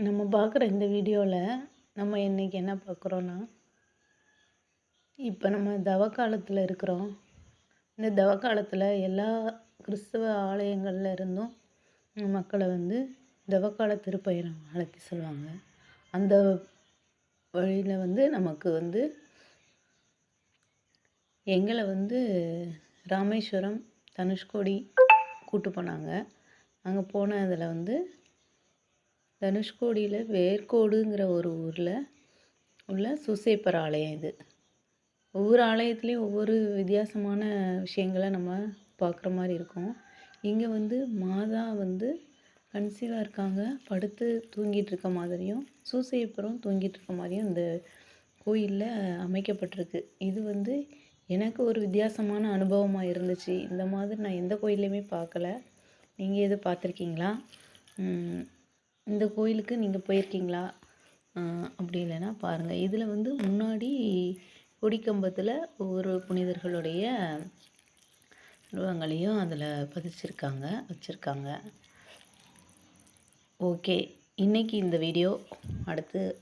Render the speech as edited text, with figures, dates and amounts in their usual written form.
நம்ம பார்க்குற இந்த வீடியோவில் நம்ம இன்றைக்கி என்ன பார்க்குறோன்னா, இப்போ நம்ம தவக்காலத்தில் இருக்கிறோம். இந்த தவக்காலத்தில் எல்லா கிறிஸ்தவ ஆலயங்கள்ல இருந்தும் மக்களை தவக்கால திருப்பயணம் அழைக்க சொல்லுவாங்க. அந்த வழியில் நமக்கு எங்களை ராமேஸ்வரம், தனுஷ்கோடி கூட்டு போனாங்க. அங்கே போனதில் தனுஷ்கோடியில் வேர்க்கோடுங்கிற ஒரு ஊரில் உள்ள சூசேப்பர் ஆலயம் இது. ஒவ்வொரு ஆலயத்துலேயும் ஒவ்வொரு வித்தியாசமான விஷயங்களை நம்ம பார்க்குற மாதிரி இருக்கும். இங்கே மாதா கன்சீவாக இருக்காங்க, படுத்து தூங்கிட்டு இருக்க மாதிரியும், சூசேப்பரும் தூங்கிட்டு இருக்க மாதிரியும் இந்த கோயிலில் அமைக்கப்பட்டிருக்கு. இது எனக்கு ஒரு வித்தியாசமான அனுபவமாக இருந்துச்சு. இந்த மாதிரி நான் எந்த கோயிலையுமே பார்க்கல. நீங்கள் எது பார்த்துருக்கீங்களா? இந்த கோயிலுக்கு நீங்கள் போயிருக்கீங்களா? அப்படி இல்லைன்னா பாருங்கள். இதில் முன்னாடி கொடிக்கம்பத்தில் ஒவ்வொரு புனிதர்களுடைய உருவங்களையும் அதில் வச்சுருக்காங்க. ஓகே, இன்றைக்கி இந்த வீடியோ அடுத்து